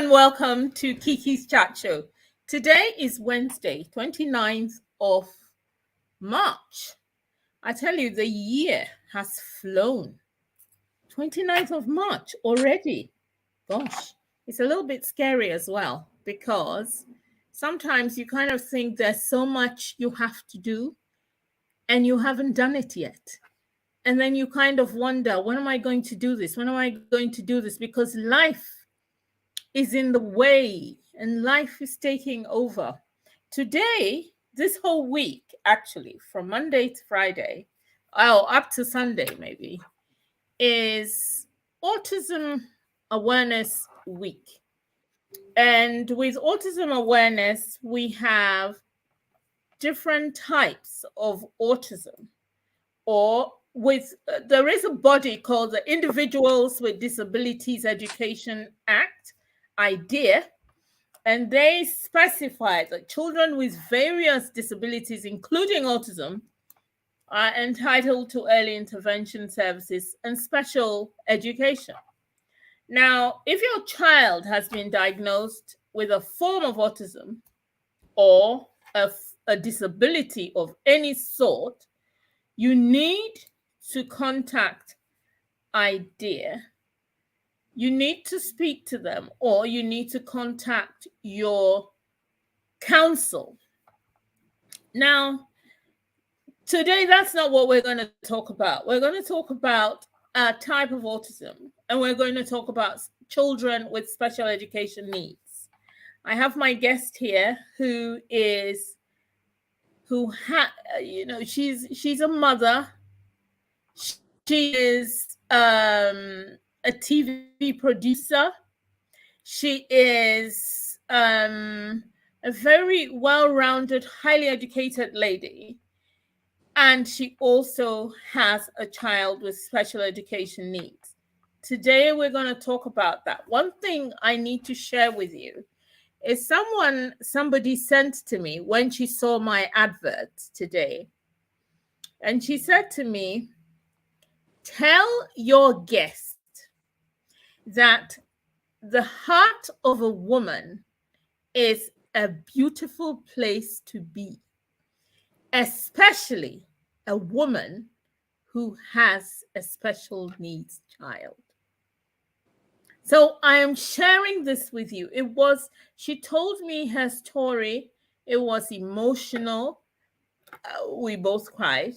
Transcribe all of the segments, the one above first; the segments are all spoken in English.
and welcome to Kiki's Chat Show. Today is Wednesday, 29th of March. I tell you, the year has flown. 29th of March already. Gosh, it's a little bit scary as well because sometimes you kind of think there's so much you have to do and you haven't done it yet. And then you kind of wonder, when am I going to do this? When am I going to do this? Because life is in the way and life is taking over. Today, this whole week, actually, from Monday to Friday, up to Sunday maybe, is Autism Awareness Week. And with autism awareness, we have different types of autism, or there is a body called the Individuals with Disabilities Education Act, IDEA, and they specify that children with various disabilities, including autism, are entitled to early intervention services and special education. Now, if your child has been diagnosed with a form of autism or a disability of any sort, you need to contact IDEA. You need to speak to them, or you need to contact your counsel. Now, today, that's not what we're going to talk about. We're going to talk about a type of autism, and we're going to talk about children with special education needs. I have my guest here she's a mother. She is a TV producer. She is a very well-rounded, highly educated lady. And she also has a child with special education needs. Today, we're going to talk about that. One thing I need to share with you is somebody sent to me when she saw my advert today. And she said to me, tell your guest that the heart of a woman is a beautiful place to be, especially a woman who has a special needs child. So I am sharing this with you. She told me her story. It was emotional. We both cried.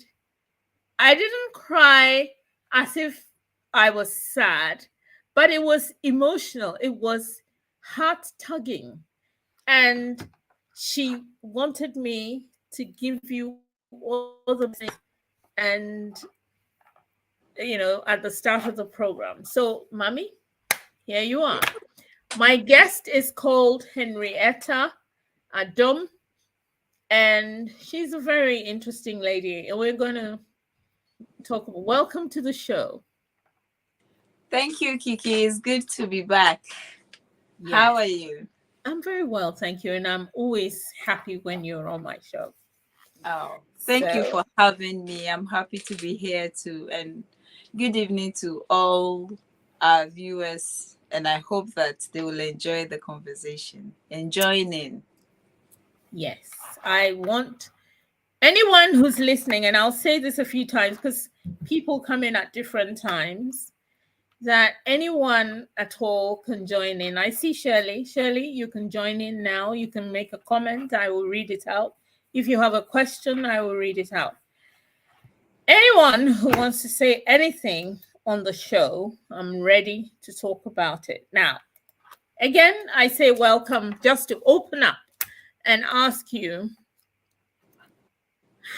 I didn't cry as if I was sad, but it was emotional. It was heart tugging. And she wanted me to give you all the messages and, at the start of the program. So, Mommy, here you are. My guest is called Henrietta Adom, and she's a very interesting lady. And we're going to talk about. Welcome to the show. Thank you, Kiki. It's good to be back. Yes. How are you? I'm very well, thank you. And I'm always happy when you're on my show. Oh, thank you for having me. I'm happy to be here too. And good evening to all our viewers. And I hope that they will enjoy the conversation and join in. Yes, I want anyone who's listening, and I'll say this a few times because people come in at different times, that anyone at all can join in. I see Shirley. Shirley, you can join in now. You can make a comment. I will read it out. If you have a question, I will read it out. Anyone who wants to say anything on the show, I'm ready to talk about it. Now, again, I say welcome just to open up and ask you,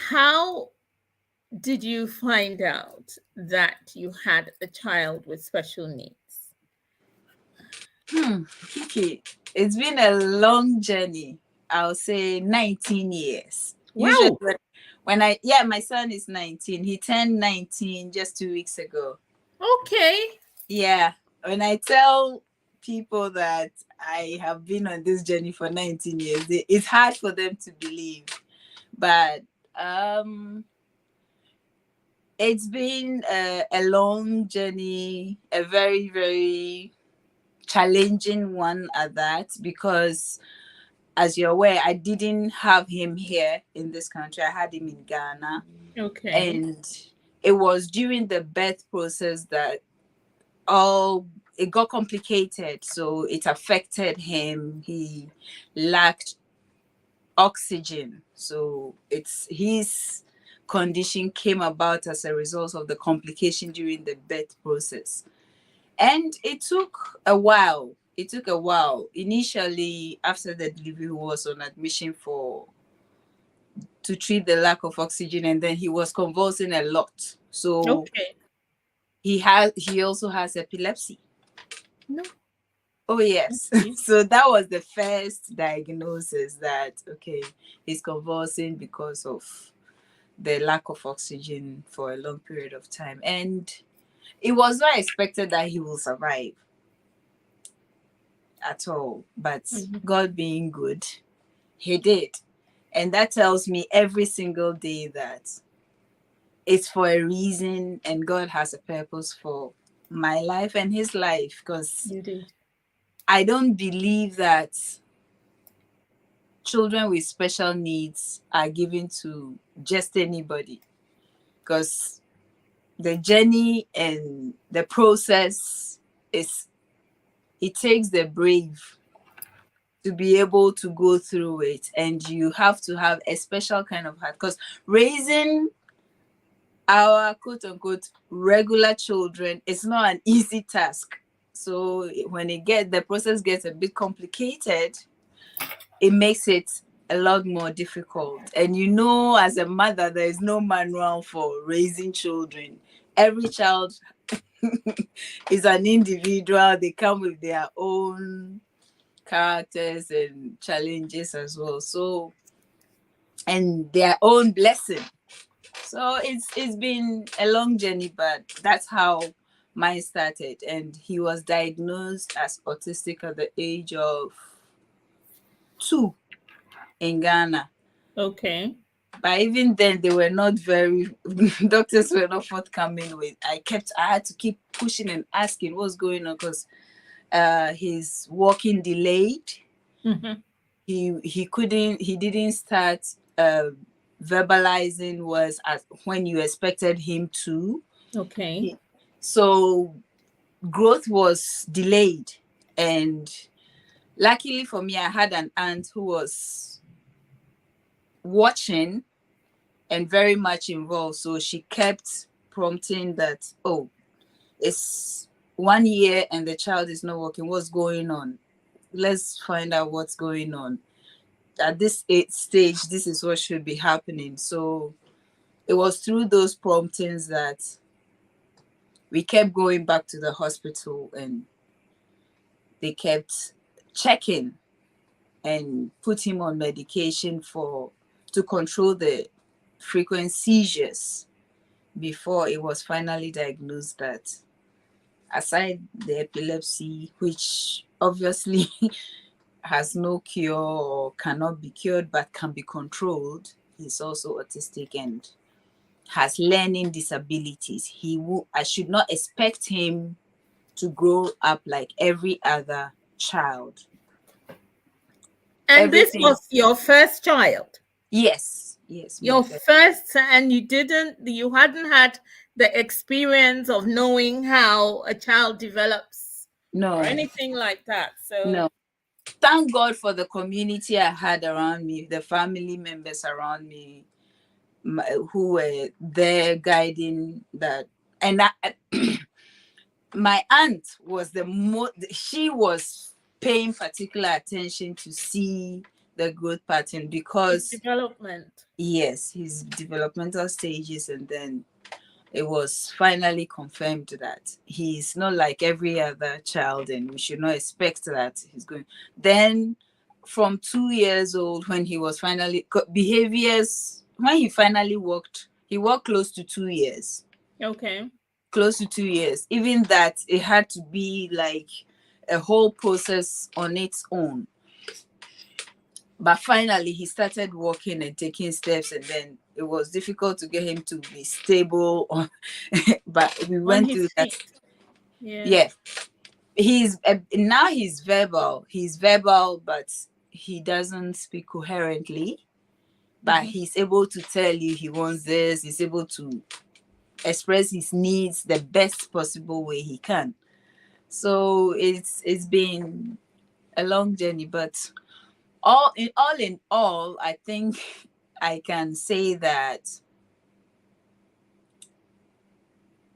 how did you find out that you had a child with special needs? Kiki, it's been a long journey. I'll say 19 years. Wow. Usually my son is 19. He turned 19 just 2 weeks ago. Okay. Yeah. When I tell people that I have been on this journey for 19 years, it's hard for them to believe. But it's been a long journey, a very, very challenging one at that, because as you're aware, I didn't have him here in this country. I had him in Ghana. Okay. And it was during the birth process that it got complicated. So it affected him. He lacked oxygen. So it's his condition came about as a result of the complication during the birth process. And it took a while. Initially, after the delivery, he was on admission to treat the lack of oxygen, and then he was convulsing a lot. So Okay. he also has epilepsy. No. Oh yes. So that was the first diagnosis that he's convulsing because of the lack of oxygen for a long period of time. And it was not expected that he will survive at all. But God being good, he did. And that tells me every single day that it's for a reason, and God has a purpose for my life and his life. Because I don't believe that children with special needs are given to just anybody, because the journey and the process it takes the brave to be able to go through it, and you have to have a special kind of heart, because raising our quote-unquote regular children is not an easy task. So when the process gets a bit complicated, it makes it a lot more difficult. And as a mother, there is no manual for raising children. Every child is an individual. They come with their own characters and challenges as well. So, and their own blessing. So it's been a long journey, but that's how mine started. And he was diagnosed as autistic at the age of 2 in Ghana. Okay. But even then, they were not doctors were not forthcoming with. I had to keep pushing and asking what's going on, because his walking delayed. He didn't start verbalizing words as when you expected him to. Okay. So growth was delayed. And luckily for me, I had an aunt who was watching and very much involved. So she kept prompting that, it's 1 year and the child is not walking. What's going on? Let's find out what's going on. At this stage, this is what should be happening. So it was through those promptings that we kept going back to the hospital, and they kept checking and put him on medication to control the frequent seizures, before it was finally diagnosed that, aside the epilepsy, which obviously has no cure or cannot be cured but can be controlled, he's also autistic and has learning disabilities. I should not expect him to grow up like every other child. And this was your first child? Yes. Your first, and you hadn't had the experience of knowing how a child develops, or anything like that. So no. Thank God for the community I had around me, the family members around me, who were there guiding that. And my aunt was she was paying particular attention to see the growth pattern, because development. Yes, his developmental stages, and then it was finally confirmed that he's not like every other child, and we should not expect that he's going. Then from 2 years old, when he was finally behaviors, when he finally walked, he walked close to 2 years. Okay. Close to 2 years. Even that, it had to be like a whole process on its own. But finally, he started walking and taking steps, and then it was difficult to get him to be stable. But we went through that. Yeah. now he's verbal, but he doesn't speak coherently. But he's able to tell you he wants this. He's able to express his needs the best possible way he can. So it's been a long journey, but all in all, I think I can say that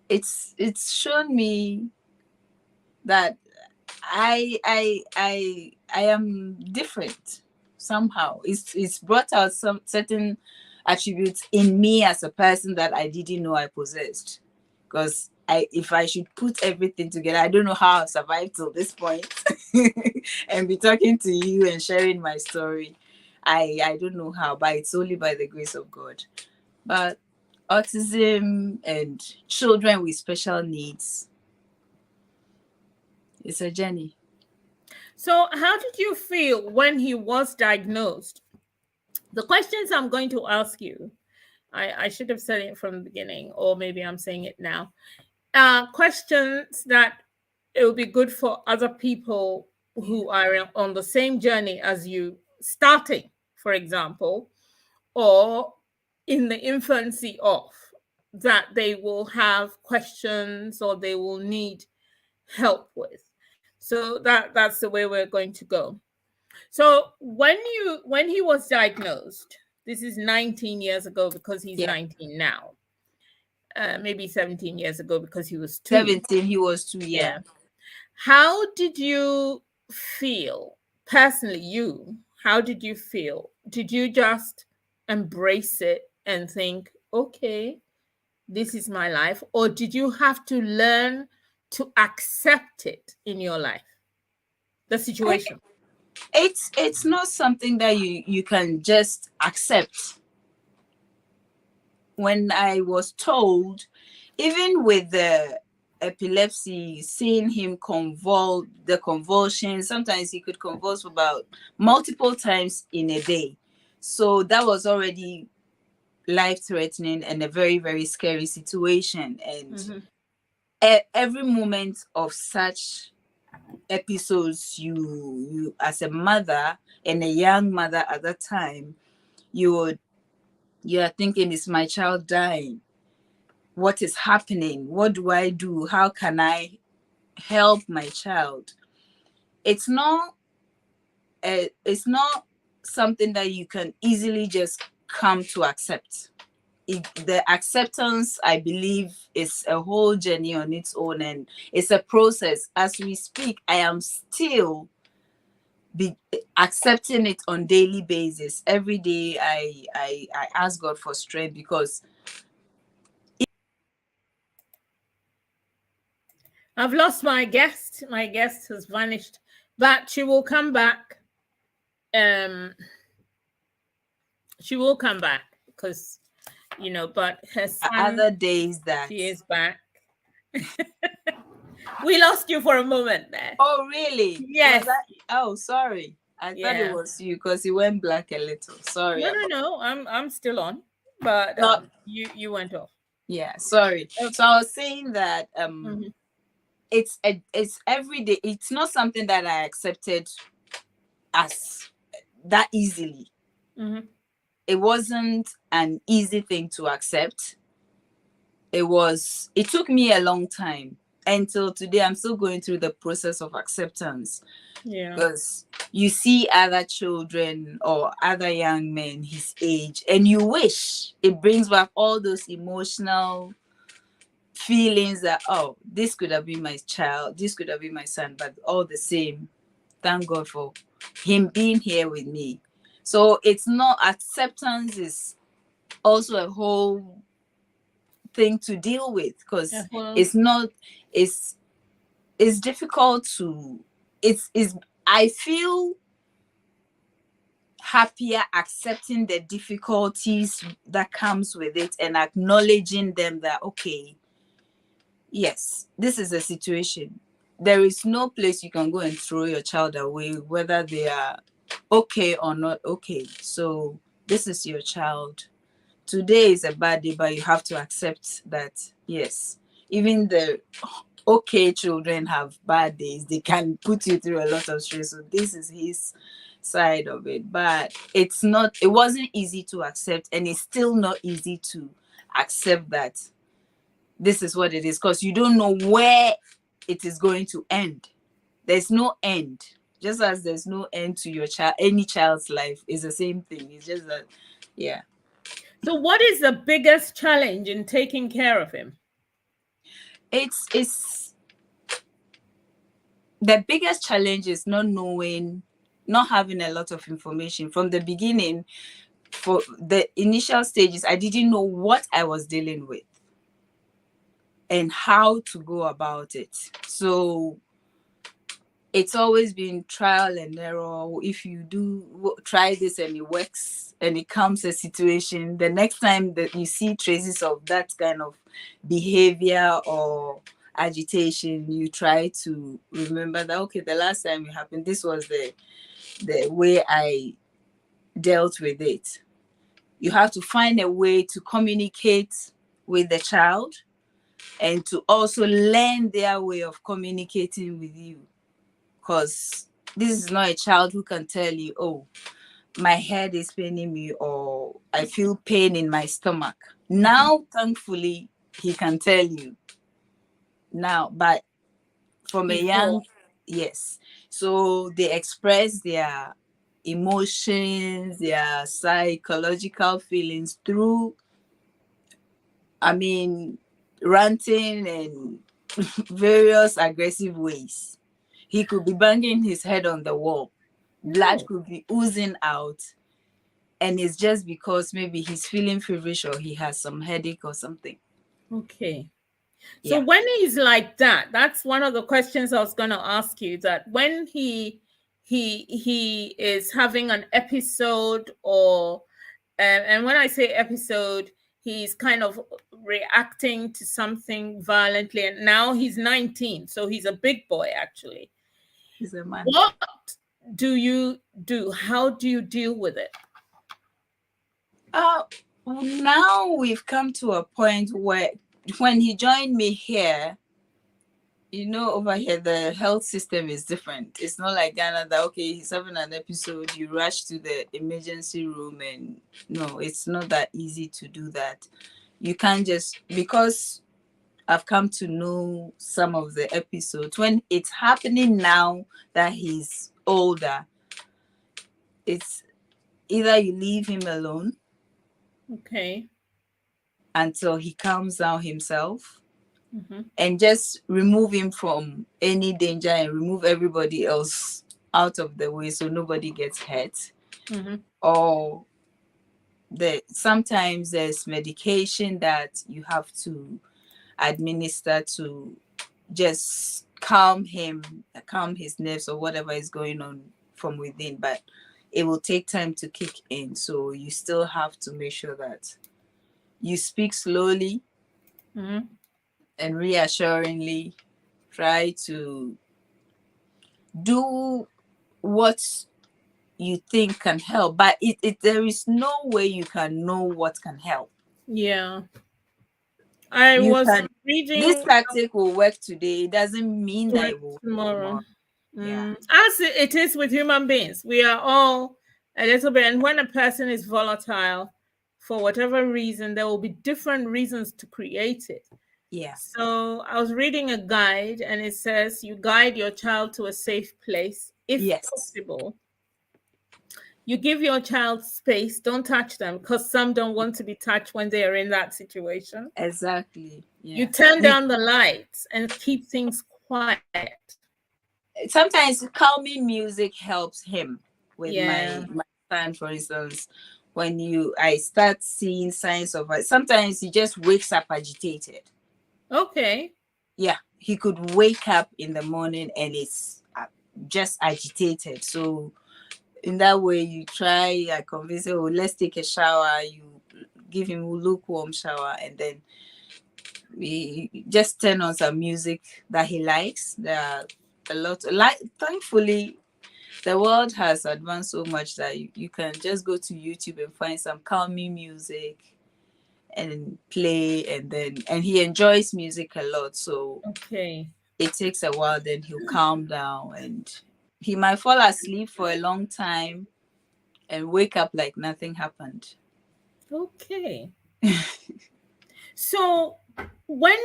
it's shown me that I am different somehow. It's brought out some certain attributes in me as a person that I didn't know I possessed. Because if I should put everything together, I don't know how I've survived till this point and be talking to you and sharing my story. I don't know how, but it's only by the grace of God. But autism and children with special needs, it's a journey. So how did you feel when he was diagnosed? The questions I'm going to ask you, I should have said it from the beginning, or maybe I'm saying it now. Questions that it will be good for other people who are on the same journey as you, starting, for example, or in the infancy of, that they will have questions or they will need help with. So that's the way we're going to go. So when he was diagnosed, this is 19 years ago because he's 19 now. Maybe 17 years ago because he was 2. 17, he was 2, yeah. How did you feel personally? How did you feel? Did you just embrace it and think, okay, this is my life? Or did you have to learn to accept it in your life, the situation? It's not something that you can just accept. When I was told, even with the epilepsy, seeing him the convulsions, sometimes he could convulse about multiple times in a day. So that was already life-threatening and a very, very scary situation. And every moment of such episodes, you as a mother and a young mother at that time, you are thinking, is my child dying? What is happening? What do I do? How can I help my child? It's not something that you can easily just come to accept. The acceptance, I believe, is a whole journey on its own, and it's a process. As we speak, I am still accepting it on daily basis. Every day I ask God for strength, because I've lost my guest. My guest has vanished, but she will come back. She will come back because, but her son, other days that she is back. We lost you for a moment there. Oh, really? Yes. Oh, sorry. I thought it was you because you went black a little. Sorry. No. I'm still on, but you went off. Yeah, sorry. Okay. So I was saying that it's every day. It's not something that I accepted as that easily. It wasn't an easy thing to accept. It took me a long time. Until today, I'm still going through the process of acceptance. Yeah. Because you see other children or other young men his age, and you wish, it brings back all those emotional feelings that, oh, this could have been my child, this could have been my son, but all the same, thank God for him being here with me. So it's not, acceptance is also a whole thing to deal with, because it's difficult to, I feel happier accepting the difficulties that comes with it and acknowledging them, that okay, yes, this is a situation. There is no place you can go and throw your child away, whether they are okay or not okay. So this is your child. Today is a bad day, but you have to accept that, yes, even the okay, children have bad days. They can put you through a lot of stress. So this is his side of it. But it wasn't easy to accept, and it's still not easy to accept that this is what it is, because you don't know where it is going to end. There's no end. Just as there's no end to your child, any child's life is the same thing. It's just that, yeah. So what is the biggest challenge in taking care of him? It's the biggest challenge is not having a lot of information from the beginning. For the initial stages, I didn't know what I was dealing with and how to go about it. So it's always been trial and error. If you do try this and it works and it comes a situation, the next time that you see traces of that kind of behavior or agitation, you try to remember that, okay, the last time it happened, this was the way I dealt with it. You have to find a way to communicate with the child and to also learn their way of communicating with you. Because this is not a child who can tell you, oh, my head is paining me, or I feel pain in my stomach. Now, thankfully, he can tell you now, but from a young, yes. So they express their emotions, their psychological feelings through, ranting and various aggressive ways. He could be banging his head on the wall. Blood could be oozing out. And it's just because maybe he's feeling feverish or he has some headache or something. Okay. So when he's like that, that's one of the questions I was going to ask you, that when he is having an episode, or and when I say episode, he's kind of reacting to something violently, and now he's 19, so he's a big boy actually. He's a man. What do you do? How do you deal with it? Now we've come to a point where when he joined me here, over here, the health system is different. It's not like Ghana that, okay, he's having an episode, you rush to the emergency room, and no, it's not that easy to do that. You can't just, because I've come to know some of the episodes, when it's happening now that he's older, it's either you leave him alone. Okay. Until he calms down himself, and just remove him from any danger and remove everybody else out of the way so nobody gets hurt. Or sometimes there's medication that you have to administer to just calm his nerves or whatever is going on from within, but it will take time to kick in. So you still have to make sure that you speak slowly and reassuringly. Try to do what you think can help, but there is no way you can know what can help. Yeah. I was reading, this tactic will work today. It doesn't mean that it will work tomorrow. Yeah. As it is with human beings, we are all a little bit, and when a person is volatile, for whatever reason, there will be different reasons to create it. Yeah. So I was reading a guide, and it says you guide your child to a safe place if possible. You give your child space. Don't touch them, because some don't want to be touched when they are in that situation. Exactly. Yeah. You turn down the lights and keep things quiet. Sometimes calming music helps him. With my son, for instance, when I start seeing signs of it, sometimes he just wakes up agitated. Okay. Yeah, he could wake up in the morning and it's just agitated. So in that way, you try, I convince him, let's take a shower. You give him a lukewarm shower, and then we just turn on some music that he likes. There are a lot, thankfully, the world has advanced so much that you can just go to YouTube and find some calming music and play, and he enjoys music a lot. So Okay. it takes a while, then he'll calm down, and he might fall asleep for a long time and wake up like nothing happened. Okay. So when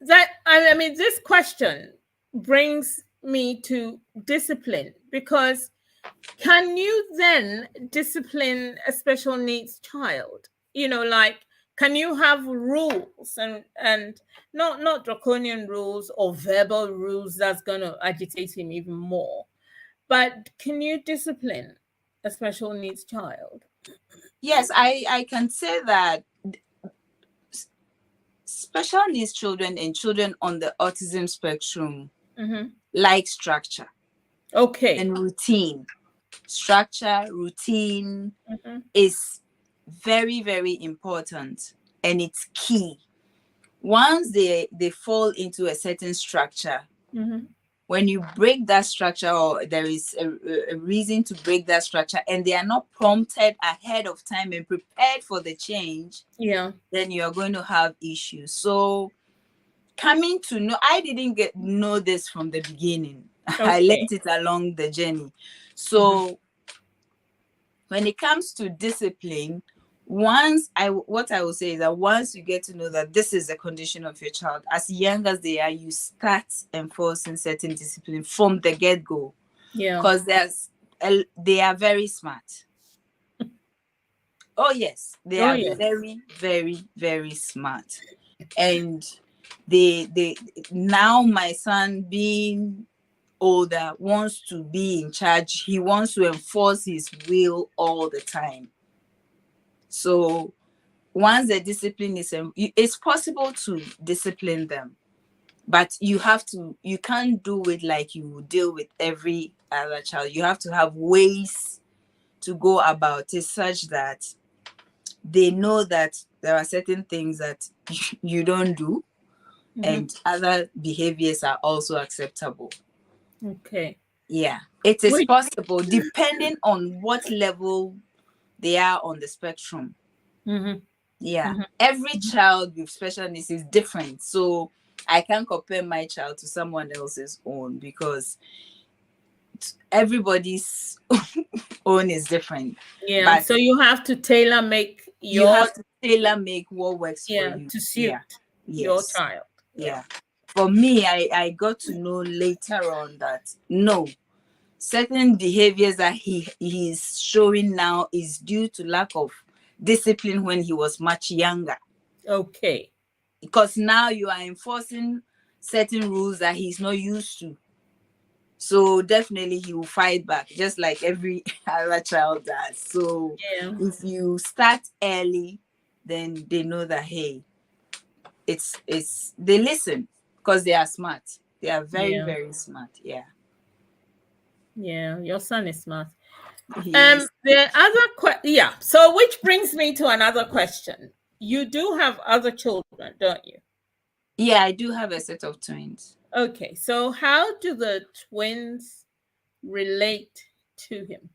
I mean, this question brings me to discipline, because can you then discipline a special needs child? Like, can you have rules, and not draconian rules or verbal rules that's going to agitate him even more, but can you discipline a special needs child? Yes, I can say that special needs children and children on the autism spectrum like structure Okay. and routine. Structure, routine Mm-hmm. is very, very important, and it's key. Once they fall into a certain structure, Mm-hmm. when you break that structure, or there is a reason to break that structure, and they are not prompted ahead of time and prepared for the change, Yeah. then you are going to have issues. So coming to know, I didn't know this from the beginning. I Okay. learned it along the journey. So when it comes to discipline, what I will say is that once you get to know that this is the condition of your child, as young as they are, you start enforcing certain discipline from the get-go, Yeah. because they are very smart. Oh yes, they Oh are yeah. very, very, very smart. And they now, my son being older, wants to be in charge. He wants to enforce his will all the time. So once the discipline is, it's possible to discipline them, but you can't do it like you would deal with every other child. You have to have ways to go about it, such that they know that there are certain things that you don't do, and other behaviors are also acceptable. Okay. Yeah, it is Which possible depending on what level they are on the spectrum. Yeah, every child with special needs is different. So I can't compare my child to someone else's own, because everybody's own is different. Yeah. But So you have to tailor make you your, have to tailor make what works for yeah, you. to suit Yeah. your Yes. child. Yeah. For me, I got to know later on that no, certain behaviors that he's showing now is due to lack of discipline when he was much younger. Okay. Because now you are enforcing certain rules that he's not used to. So definitely he will fight back, just like every other child does. So Yeah. if you start early, then they know that hey, it's they listen, because they are smart. They are very, Yeah. very smart. Yeah. Yeah. Your son is smart. He is. The other yeah. So which brings me to another question. You do have other children, don't you? Yeah, I do have a set of twins. Okay. So how do the twins relate to him,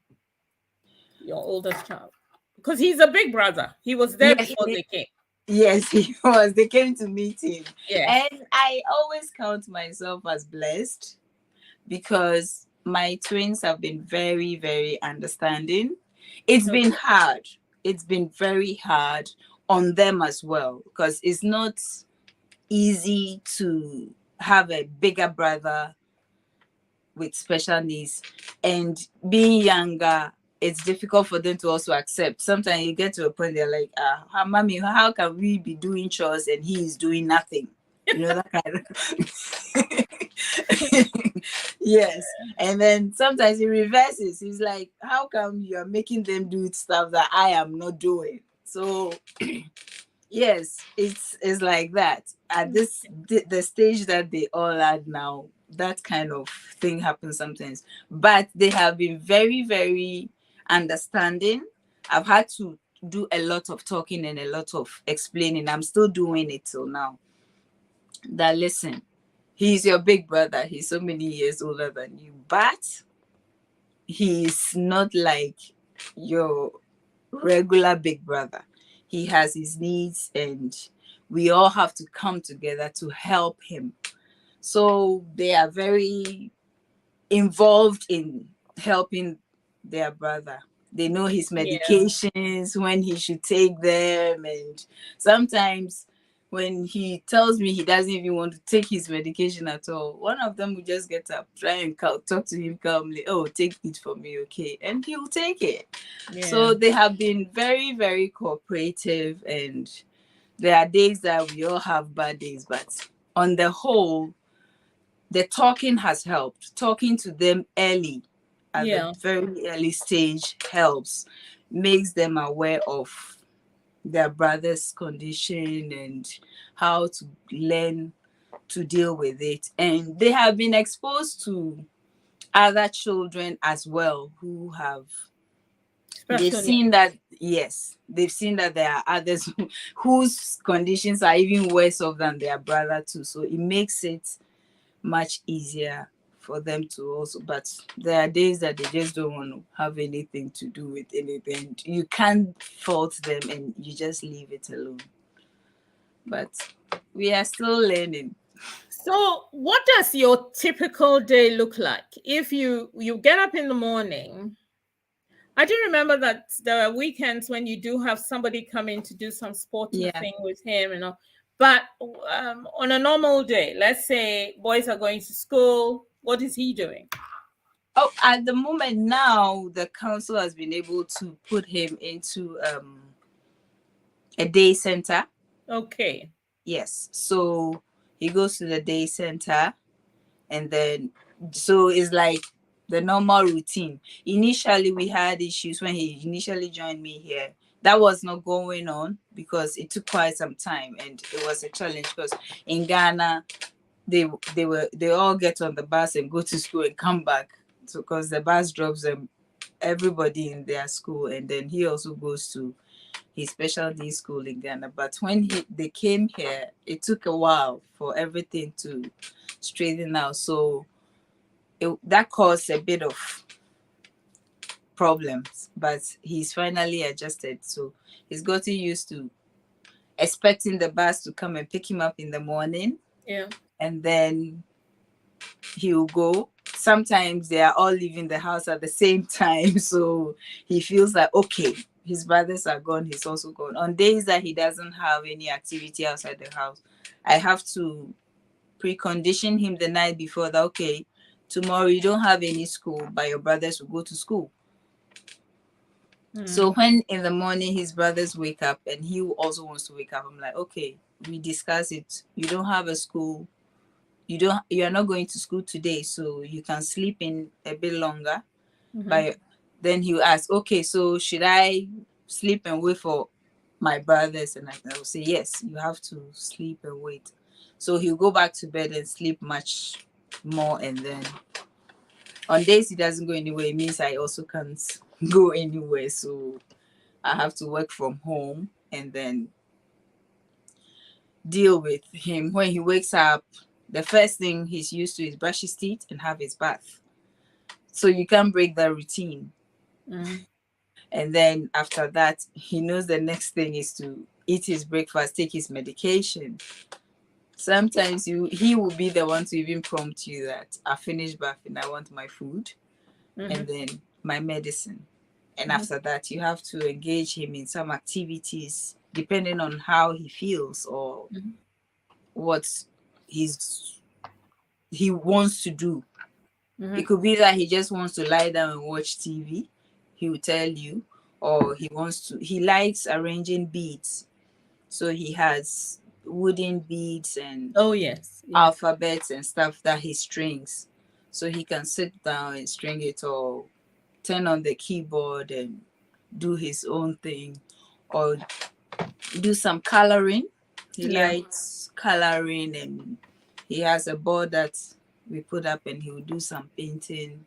your oldest child? Because he's a big brother. He was there Yes, before they came. yes, he was. They came to meet him. Yes. And I always count myself as blessed, because my twins have been very, very understanding. It's been hard. It's been very hard on them as well, because it's not easy to have a bigger brother with special needs, and being younger, it's difficult for them to also accept. Sometimes you get to a point they're like, mommy, how can we be doing chores and he is doing nothing? You know, that kind of. Yes. And then sometimes he reverses. He's like, how come you are making them do stuff that I am not doing? So yes, it's like that. At the stage that they all are now, that kind of thing happens sometimes. But they have been very, very understanding. I've had to do a lot of talking and a lot of explaining. I'm still doing it till now. That listen, he's your big brother. He's so many years older than you, but he's not like your regular big brother. he has his needs, and we all have to come together to help him. So they are very involved in helping their brother. They know his Yeah. medications, when he should take them, and sometimes when he tells me he doesn't even want to take his medication at all, one of them will just get up, try and talk to him calmly. Oh, take it for me, okay? And he'll take it. Yeah. So they have been very, very cooperative, and there are days that we all have bad days, but on the whole, the talking has helped. Talking to them early, at the Yeah. very early stage, helps, makes them aware of their brother's condition and how to learn to deal with it. And they have been exposed to other children as well who have, they've Special seen needs. that, yes, they've seen that there are others whose conditions are even worse off than their brother too. So it makes it much easier for them to also, but there are days that they just don't want to have anything to do with anything. You can't fault them, and you just leave it alone. But we are still learning. So, what does your typical day look like? If you get up in the morning, I do remember that there are weekends when you do have somebody come in to do some sporty Yeah. thing with him, But on a normal day, let's say boys are going to school, what is he doing? Oh, at the moment now, the council has been able to put him into a day center. Okay. Yes. So he goes to the day center, and then so it's like the normal routine. Initially we had issues when he initially joined me here. That was not going on because it took quite some time, and it was a challenge because in Ghana they all get on the bus and go to school and come back. So because the bus drops them everybody in their school, and then he also goes to his specialty school in Ghana. But when they came here, it took a while for everything to straighten out. So that caused a bit of problems, but he's finally adjusted. So he's gotten used to expecting the bus to come and pick him up in the morning, Yeah. and then he'll go. Sometimes they are all leaving the house at the same time. So he feels like, okay, his brothers are gone, he's also gone. On days that he doesn't have any activity outside the house, I have to precondition him the night before that, okay, tomorrow you don't have any school, but your brothers will go to school. So when in the morning his brothers wake up and he also wants to wake up, I'm like, okay, we discuss it. You don't have a school. You are not going to school today, so you can sleep in a bit longer. But then he will ask, okay, so should I sleep and wait for my brothers? And I will say, yes, you have to sleep and wait. So he'll go back to bed and sleep much more. And then on days he doesn't go anywhere, it means I also can't go anywhere. So I have to work from home and then deal with him. When he wakes up, the first thing he's used to is brush his teeth and have his bath. So you can't break that routine. And then after that, he knows the next thing is to eat his breakfast, take his medication. Sometimes he will be the one to even prompt you that I finished bathing, I want my food, and then my medicine. And after that, you have to engage him in some activities depending on how he feels or what he wants to do. It could be that he just wants to lie down and watch TV. He will tell you. Or he likes arranging beads. So he has wooden beads and Oh, yes. alphabets and stuff that he strings. So he can sit down and string it, or turn on the keyboard and do his own thing, or do some coloring. He Yeah. likes coloring, and he has a board that we put up, and he will do some painting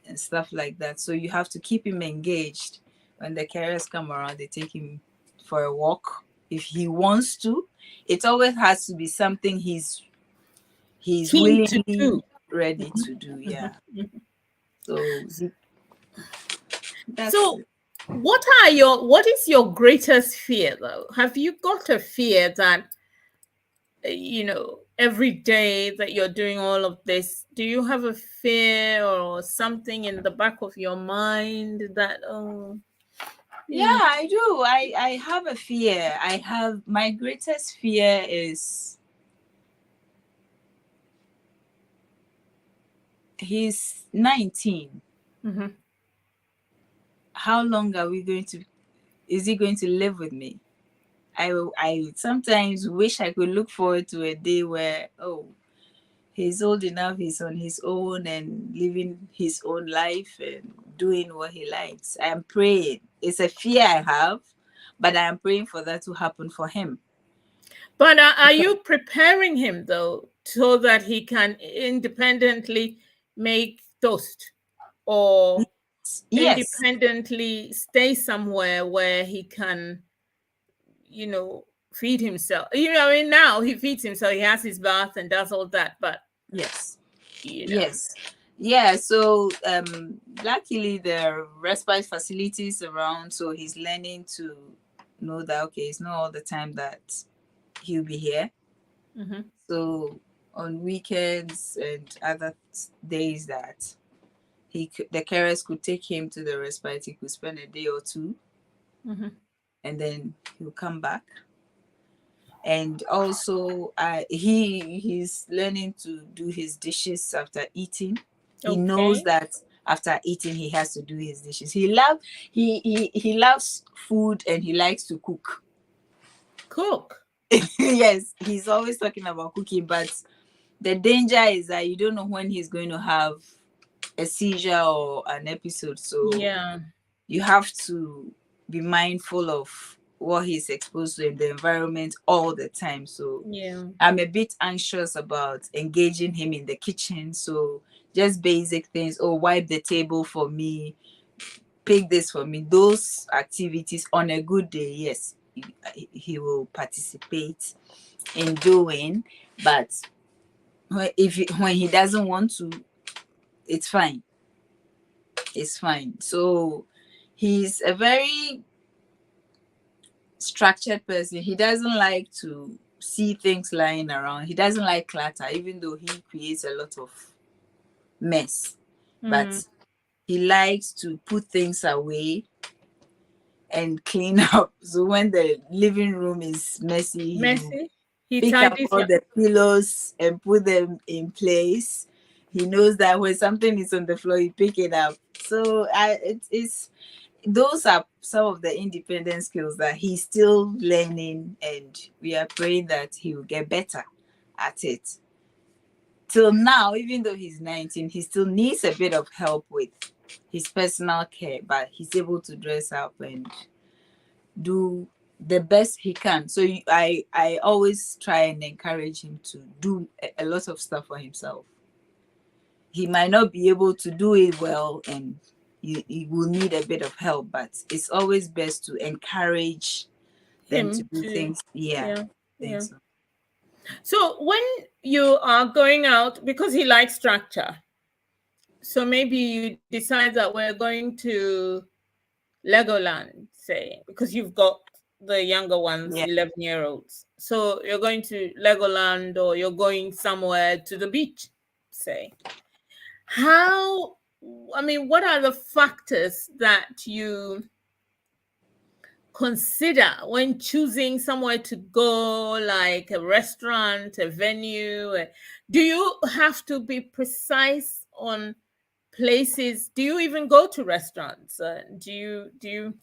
and stuff like that. So you have to keep him engaged. When the carriers come around, they take him for a walk if he wants to. It always has to be something he's Keen to do. willingly ready to do. Yeah. So that's So, it. what is your greatest fear though? Have you got a fear that every day that you're doing all of this, do you have a fear or something in the back of your mind that Yeah, I do. I have a fear. I have my greatest fear is he's 19. Mm-hmm. How long are we going to is he going to live with me? I sometimes wish I could look forward to a day where, oh, he's old enough, he's on his own and living his own life and doing what he likes. I am praying. It's a fear I have, but I am praying for that to happen for him. But are you preparing him though so that he can independently make toast or Yes. independently stay somewhere where he can, feed himself? I mean, now he feeds himself, he has his bath and does all that, but Yes. you know. Yes. Yeah, so luckily there are respite facilities around, so he's learning to know that okay, it's not all the time that he'll be here. Mm-hmm. So on weekends and other days that the carers could take him to the respite, he could spend a day or two, Mm-hmm. and then he'll come back. And also, he's learning to do his dishes after eating. He knows Okay. that after eating he has to do his dishes. He loves food and he likes to cook. Cook. Yes, he's always talking about cooking, but the danger is that you don't know when he's going to have a seizure or an episode. So Yeah. you have to be mindful of what he's exposed to in the environment all the time. So Yeah. I'm a bit anxious about engaging him in the kitchen. So just basic things. Oh, wipe the table for me, pick this for me. Those activities on a good day, yes, he will participate in doing. But when he doesn't want to, it's fine. It's fine. So he's a very structured person. He doesn't like to see things lying around. He doesn't like clutter, even though he creates a lot of mess. But Mm. he likes to put things away and clean up. So when the living room is messy, he will Messy. He pick up tidies all up. the pillows and put them in place. He knows that when something is on the floor, you pick it up. So it's those are some of the independent skills that he's still learning, and we are praying that he will get better at it. Till now, even though he's 19, he still needs a bit of help with his personal care, but he's able to dress up and do the best he can. So I always try and encourage him to do a lot of stuff for himself. He might not be able to do it well, and you will need a bit of help, but it's always best to encourage them to Him do to, things. Yeah, yeah, yeah. things. So. So when you are going out, because he likes structure, so maybe you decide that we're going to Legoland, say, because you've got the younger ones, Yeah, 11-year-olds. So you're going to Legoland or you're going somewhere to the beach, say. How, I mean, what are the factors that you consider when choosing somewhere to go, like a restaurant, a venue? Do you have to be precise on places? Do you even go to restaurants? Do you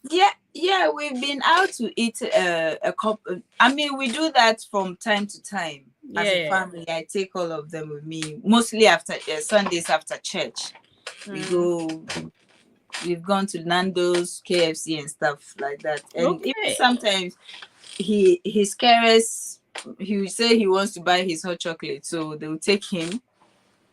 yeah. We've been out to eat a couple. I mean, we do that from time to time as Yeah, a yeah. family. I take all of them with me, mostly after Sundays after church. We Mm. go. We've gone to Nando's, KFC, and stuff like that. And even Okay. sometimes his carers, he will say he wants to buy his hot chocolate, so they will take him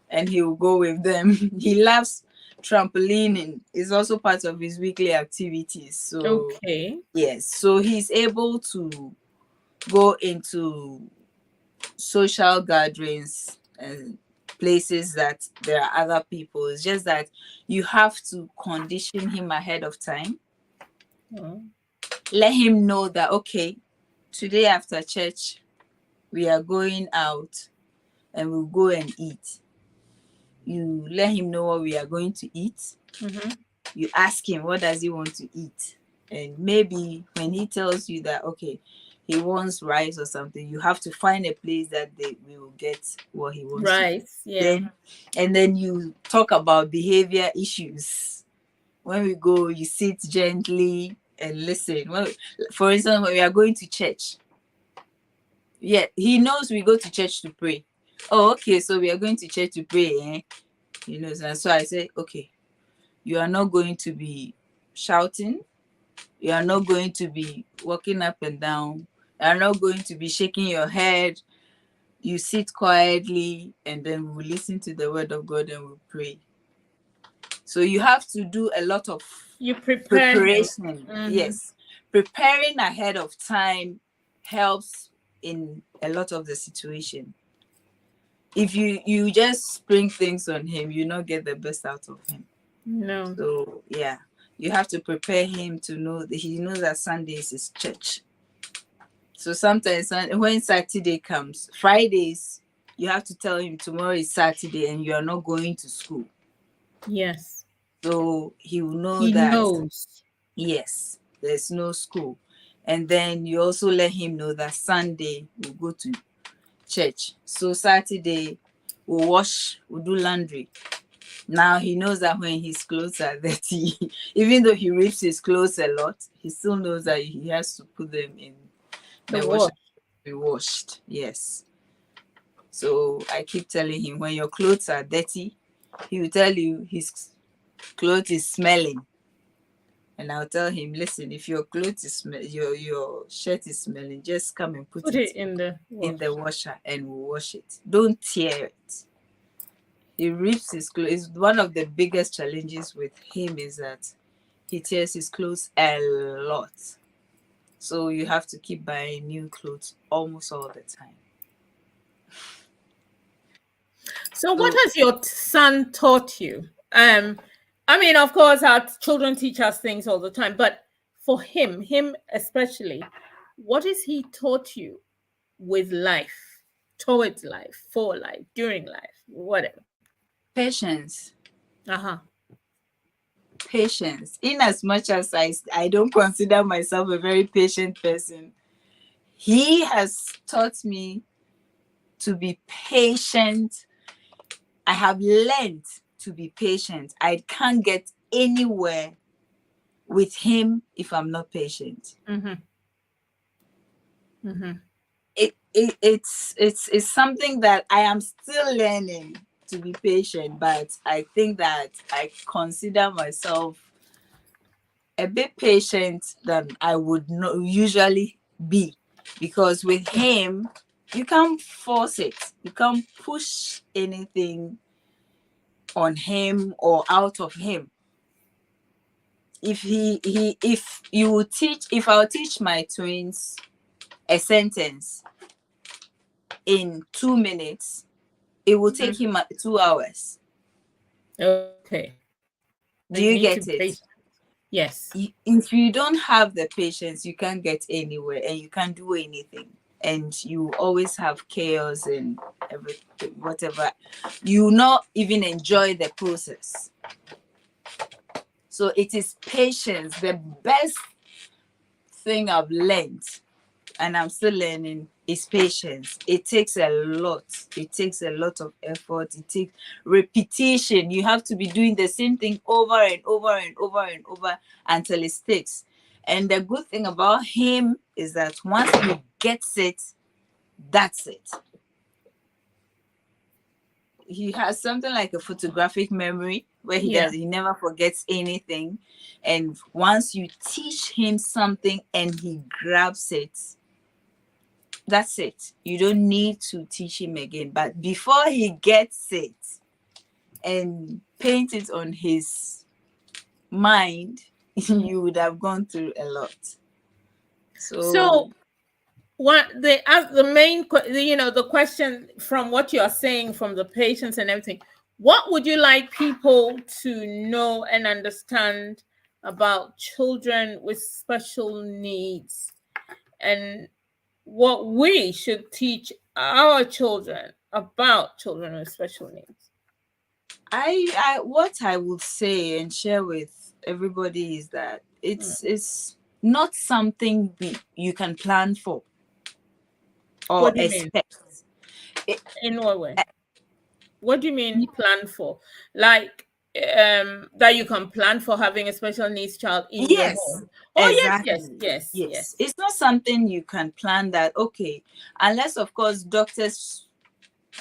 and he will go with them. He loves trampolining. It's also part of his weekly activities. So Okay. yes, so he's able to go into social gatherings and places that there are other people. It's just that you have to condition him ahead of time Oh. Let him know that, okay, today after church, we are going out and we'll go and eat. You let him know what we are going to eat. Mm-hmm. You ask him, what does he want to eat? And maybe when he tells you that, okay, he wants rice or something, you have to find a place that we will get what he wants to eat. Rice, yeah. And then you talk about behavior issues. When we go, you sit gently and listen. Well, for instance, when we are going to church, yeah, he knows we go to church to pray. Oh, okay, so we are going to church to pray, eh? You know, and so I say, okay, you are not going to be shouting. You are not going to be walking up and down. You are not going to be shaking your head. You sit quietly and then we'll listen to the word of God and we'll pray. So you have to do a lot of preparation. Mm-hmm. Yes. Preparing ahead of time helps in a lot of the situation. If you just spring things on him, you not get the best out of him. No. So yeah, you have to prepare him to know that he knows that Sundays is church. So sometimes when Saturday comes, Fridays, you have to tell him tomorrow is Saturday and you are not going to school. Yes. So he will know He that, knows. yes, there's no school. And then you also let him know that Sunday we'll go to church. So Saturday we'll do laundry. Now he knows that when his clothes are dirty, even though he rips his clothes a lot, he still knows that he has to put them in the washer to be washed. Yes. So I keep telling him, when your clothes are dirty, he will tell you his clothes is smelling. And I'll tell him, listen, if your clothes is your shirt is smelling, just come and put it in the washer and we'll wash it. Don't tear it. He rips his clothes. One of the biggest challenges with him is that he tears his clothes a lot. So you have to keep buying new clothes almost all the time. So what has your son taught you? I mean, of course, our children teach us things all the time, but for him especially, what has he taught you with life, towards life, for life, during life, whatever? Patience. Uh-huh. Patience. In as much as I don't consider myself a very patient person, he has taught me to be patient. I have learned to be patient. I can't get anywhere with him if I'm not patient. Mm-hmm. Mm-hmm. It's something that I am still learning, to be patient, but I think that I consider myself a bit patient than I would not usually be, because with him you can't force it. You can't push anything on him or out of him. If I'll teach my twins a sentence in 2 minutes, it will take him 2 hours. Okay. Do you get it? Yes. If you don't have the patience, you can't get anywhere and you can't do anything. And you always have chaos and everything, whatever. You not even enjoy the process. So it is patience. The best thing I've learned, and I'm still learning, is patience. It takes a lot. It takes a lot of effort. It takes repetition. You have to be doing the same thing over and over and over and over until it sticks. And the good thing about him is that once he gets it, that's it. He has something like a photographic memory where he never forgets anything. And once you teach him something and he grabs it, that's it. You don't need to teach him again. But before he gets it and paint it on his mind, you would have gone through a lot. So what the main, the question from what you're saying, from the patients and everything, what would you like people to know and understand about children with special needs and what we should teach our children about children with special needs? I what I would say and share with everybody is that it's not something you can plan for or What do you mean? expect. In what way? What do you mean plan for? Like that you can plan for having a special needs child in your Yes, home. Oh yes, yes, exactly. yes, Yes, yes. it's not something you can plan that, okay, unless of course doctors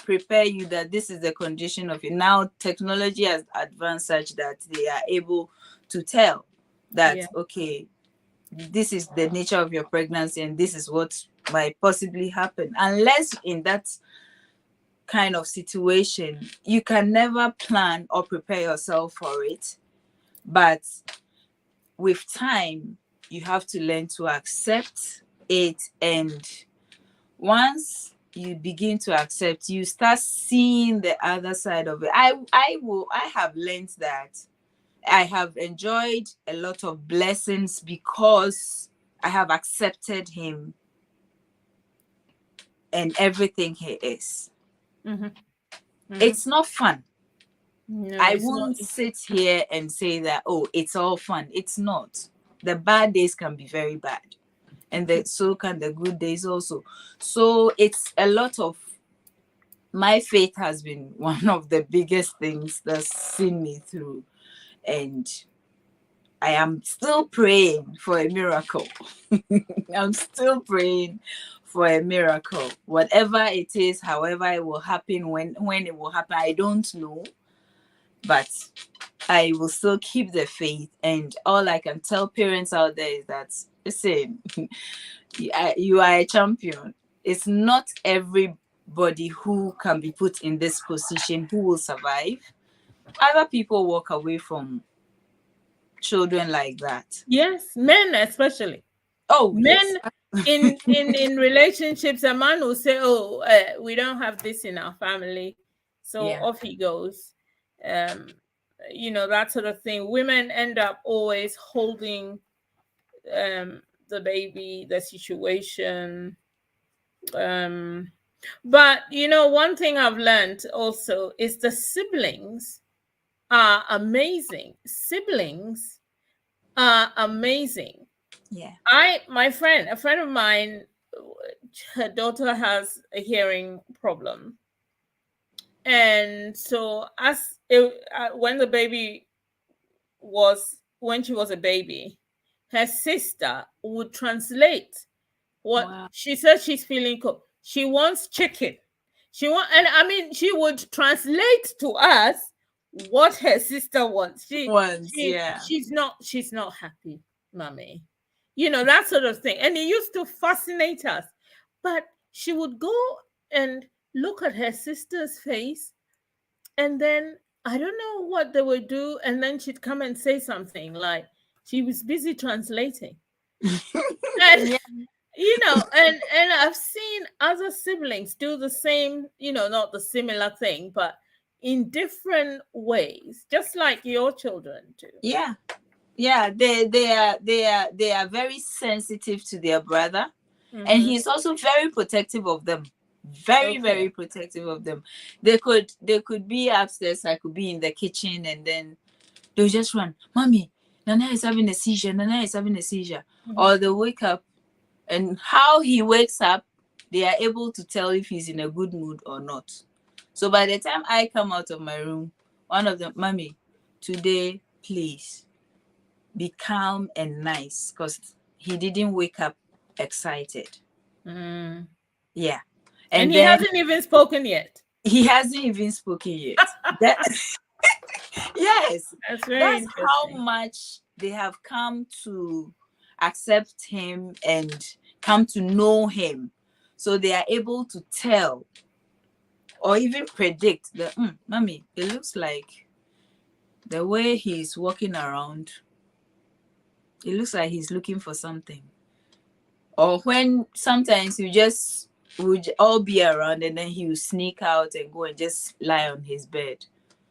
prepare you that this is the condition of it. Now technology has advanced such that they are able to tell that, Yeah. okay, this is the nature of your pregnancy and this is what might possibly happen. Unless in that kind of situation, you can never plan or prepare yourself for it. But with time, you have to learn to accept it. And once you begin to accept, you start seeing the other side of it. I have learned that I have enjoyed a lot of blessings because I have accepted him and everything he is. Mm-hmm. Mm-hmm. It's not fun. No, I it's not. won't sit here and say that, oh, it's all fun. It's not. The bad days can be very bad. And so can the good days also. So it's a lot of, my faith has been one of the biggest things that's seen me through. And I am still praying for a miracle. I'm still praying for a miracle. Whatever it is, however it will happen, when it will happen, I don't know. But I will still keep the faith. And all I can tell parents out there is that, listen, you are a champion. It's not everybody who can be put in this position who will survive. Other people walk away from children like that. Yes, men especially. Oh, yes. Men in relationships, a man will say, "Oh, we don't have this in our family," so Yeah. off he goes. Um, that sort of thing. Women end up always holding the baby, the situation. But one thing I've learned also is the siblings are amazing. Siblings are amazing. Yeah. A friend of mine, her daughter has a hearing problem. And so when she was a baby, her sister would translate what Wow. she says she's feeling cold. She wants chicken. And I mean, she would translate to us what her sister wants. Once, yeah. She's not happy, mommy. That sort of thing. And it used to fascinate us. But she would go and look at her sister's face, and then I don't know what they would do, and then she'd come and say something like she was busy translating. And Yeah. and I've seen other siblings do the same, not the similar thing, but in different ways, just like your children do. Yeah. Yeah. They are very sensitive to their brother. Mm-hmm. And he's also very protective of them. Very, very protective of them. They could be upstairs, I could be in the kitchen, and then they'll just run, mommy, Nana is having a seizure, Nana is having a seizure. Mm-hmm. Or they'll wake up, and how he wakes up, they are able to tell if he's in a good mood or not. So by the time I come out of my room, one of them, mommy, today, please be calm and nice, because he didn't wake up excited. Mm. Yeah. And he hasn't even spoken yet. He hasn't even spoken yet. Yes. That's how much they have come to accept him and come to know him. So they are able to tell or even predict that, mommy, it looks like the way he's walking around, it looks like he's looking for something. Or when sometimes you just would all be around and then he will sneak out and go and just lie on his bed.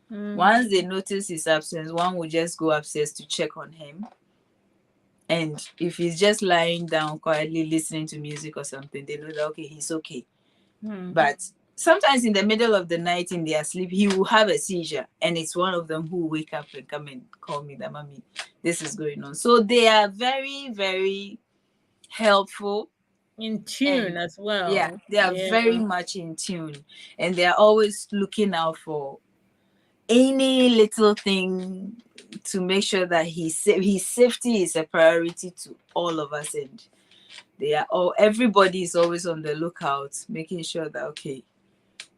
Once they notice his absence, one will just go upstairs to check on him. And if he's just lying down quietly listening to music or something, they know that, okay, he's okay. But sometimes in the middle of the night in their sleep, he will have a seizure, and it's one of them who will wake up and come and call me that, mommy, this is going on. So they are very, very helpful. In tune And as well. yeah, they are very much in tune, and they are always looking out for any little thing to make sure that his safety is a priority to all of us. And they are all, everybody is always on the lookout, making sure that, okay,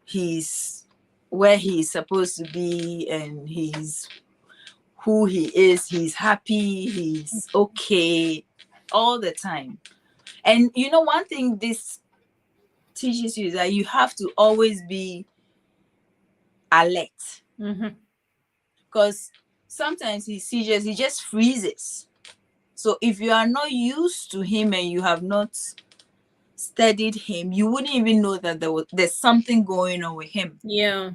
he's where he's supposed to be, and he's who he is, he's happy, he's okay all the time. And you know, one thing this teaches you is that you have to always be alert. Because sometimes he seizures, he just freezes. So if you are not used to him and you have not studied him, you wouldn't even know that there's something going on with him. Yeah.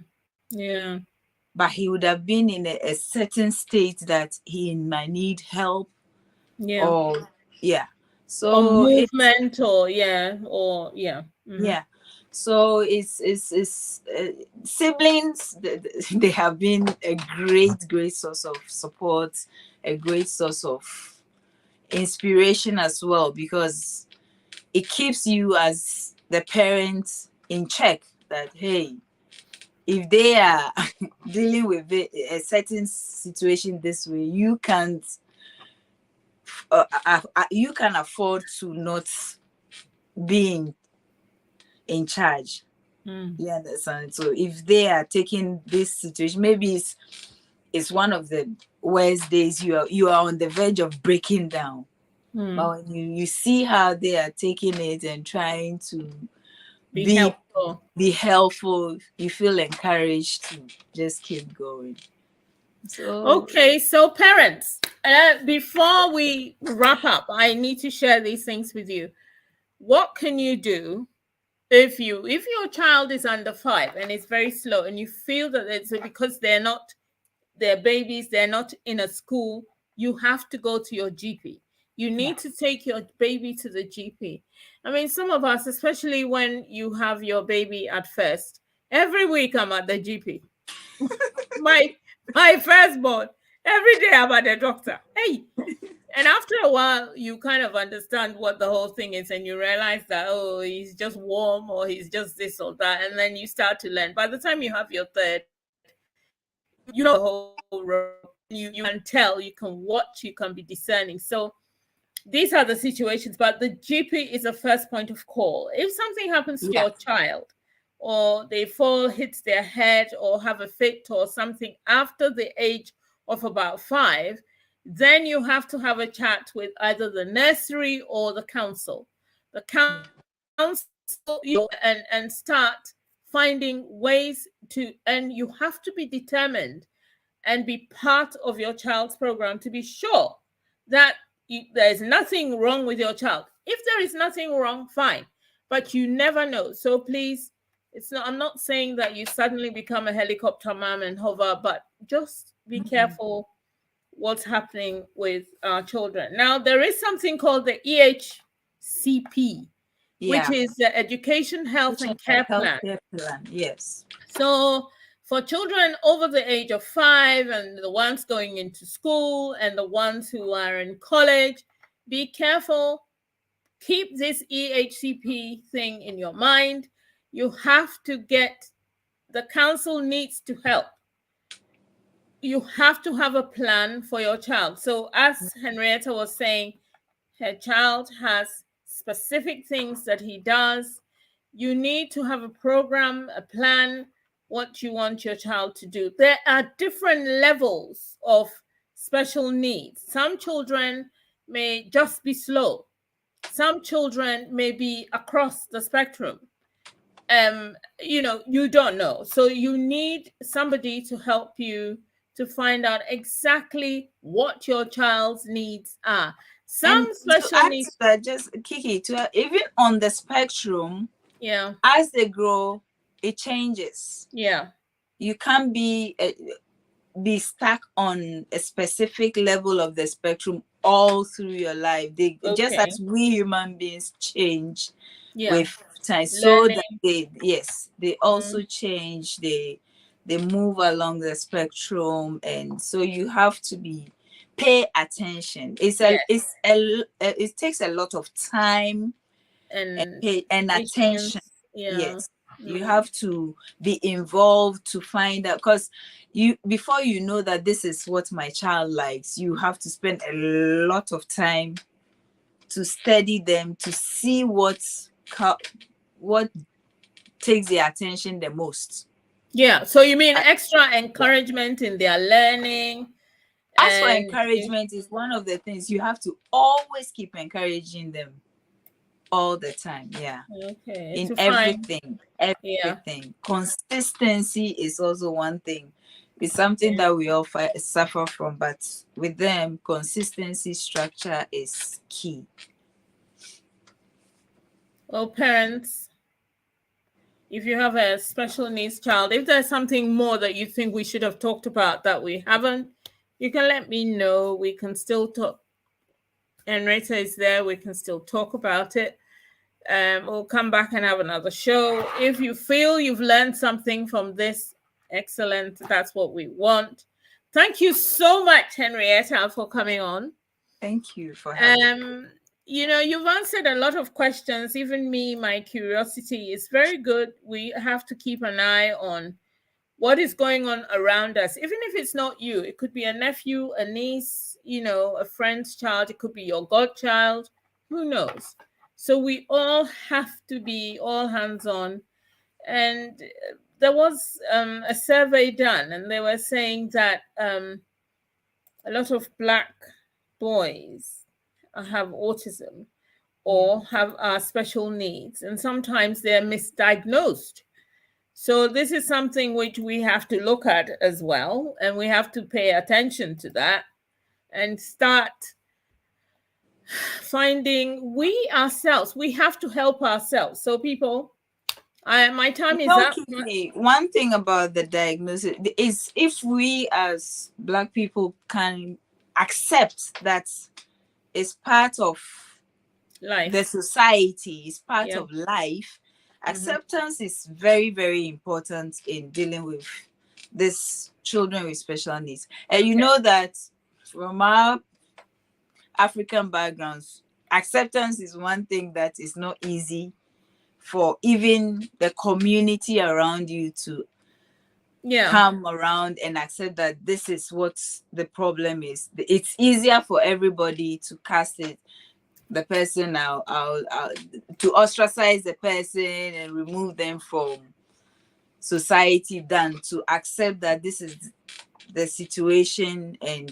But he would have been in a certain state that he might need help. Or so, or movement, yeah. So it's siblings. They have been a great source of support, a great source of inspiration as well, because it keeps you as the parent in check. That, hey, if they are dealing with a certain situation this way, you can't. You can afford to not be in charge. You understand? So if they are taking this situation, maybe it's one of the worst days, you are on the verge of breaking down. But when you see how they are taking it and trying to be helpful, you feel encouraged to just keep going. Okay, so parents, before we wrap up, I need to share these things with you. What can you do if your child is under 5 and it's very slow, and you feel that it's because they're babies, they're not in a school? You have to go to your GP. You need to take your baby to the GP. I mean, some of us, especially when you have your baby at first, every week I'm at the GP. my firstborn, every day I'm at the doctor. Hey. And after a while, you kind of understand what the whole thing is, and you realize that, oh, he's just warm, or he's just this or that. And then you start to learn. By the time you have your third, you know the whole rope. You can tell, you can watch, you can be discerning. So these are the situations, but the GP is a first point of call. If something happens to your child, or they fall, hits their head, or have a fit or something after the age of about 5, then you have to have a chat with either the nursery or the council. The council, and start finding ways to, and you have to be determined and be part of your child's program to be sure that there is nothing wrong with your child. If there is nothing wrong, fine, but you never know. So please, I'm not saying that you suddenly become a helicopter mom and hover, but just be careful what's happening with our children. Now, there is something called the EHCP, which is the Education, Health and Care Plan. Yes. So for children over the age of 5, and the ones going into school, and the ones who are in college, be careful. Keep this EHCP thing in your mind. You have to the council needs to help. You have to have a plan for your child. So as Henrietta was saying, her child has specific things that he does. You need to have a program, a plan, what you want your child to do. There are different levels of special needs. Some children may just be slow. Some children may be across the spectrum. You don't know. So you need somebody to help you to find out exactly what your child's needs are. Some special needs. Just Kiki, even on the spectrum, as they grow, it changes. You can't be stuck on a specific level of the spectrum all through your life. They just Okay. as we human beings change Yeah. with time, so that Learning. they also change. They move along the spectrum, and so you have to pay attention. Yes. It takes a lot of time And and attention. patience. Yeah. Yes, you have to be involved to find out, because before you know that this is what my child likes, you have to spend a lot of time to study them, to see what takes their attention the most. Yeah. So you mean Uh, extra yeah. encouragement in their learning As for and encouragement, is one of the things you have to always keep encouraging them all the time. Yeah. okay, In to find, everything, yeah. everything. Consistency is also one thing. It's something Okay. that we all suffer from, but with them, consistency, structure is key. Well, parents, if you have a special needs child, if there's something more that you think we should have talked about that we haven't, you can let me know. We can still talk. Henrietta is there. We can still talk about it. We'll come back and have another show. If you feel you've learned something from this, excellent. That's what we want. Thank you so much, Henrietta, for coming on. Thank you for having me. You've answered a lot of questions. Even me, my curiosity is very good. We have to keep an eye on what is going on around us, even if it's not you. It could be a nephew, a niece, a friend's child. It could be your godchild. Who knows? So we all have to be all hands on. And there was a survey done, and they were saying that a lot of Black boys have autism or have special needs, and sometimes they're misdiagnosed. So this is something which we have to look at as well, and we have to pay attention to that and start finding we ourselves. We have to help ourselves. So people, my time is up. Kiki, one thing about the diagnosis is, if we as Black people can accept that it's part of Life. the society, is part Yeah. of life, acceptance is very, very important in dealing with these children with special needs. And you know that from our African backgrounds, acceptance is one thing that is not easy for even the community around you to come around and accept that this is what the problem is. It's easier for everybody to cast it, the person out, to ostracize the person and remove them from society, than to accept that this is the situation and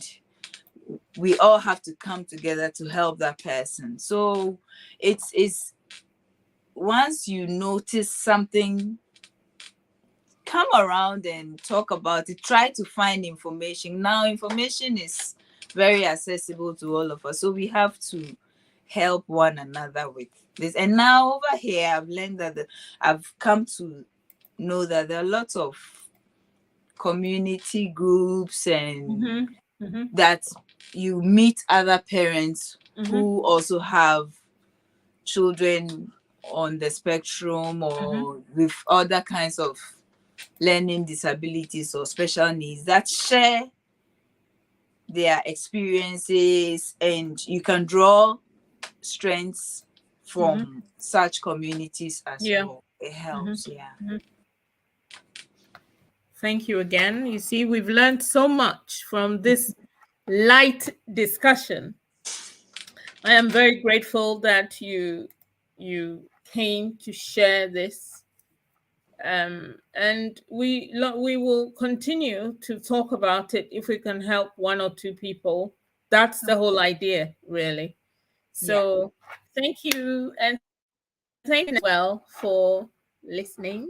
we all have to come together to help that person. So it's once you notice something, come around and talk about it. Try to find information. Now information is very accessible to all of us, so we have to help one another with this. And now over here, I've learned that I've come to know that there are lots of community groups and that you meet other parents who also have children on the spectrum or with other kinds of learning disabilities or special needs, that share their experiences, and you can draw strengths from such communities as well. It helps. Thank you again. You see, we've learned so much from this light discussion. I am very grateful that you came to share this. And we will continue to talk about it if we can help one or two people. That's the whole idea, really. So thank you, and thank you as well for listening.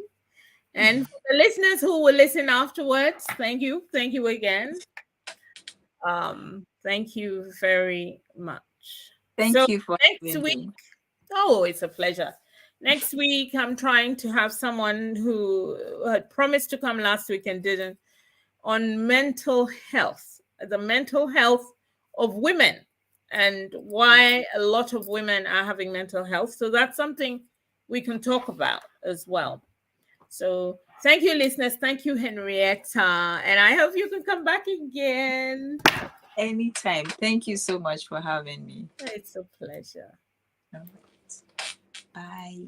And for the listeners who will listen afterwards, thank you. Thank you again. Thank you very much. Thank So you for next having week, me. oh, it's a pleasure. Next week, I'm trying to have someone who had promised to come last week and didn't, on mental health, the mental health of women and why a lot of women are having mental health. So that's something we can talk about as well. So thank you, listeners. Thank you, Henrietta. And I hope you can come back again. Anytime. Thank you so much for having me. It's a pleasure. All right. Bye.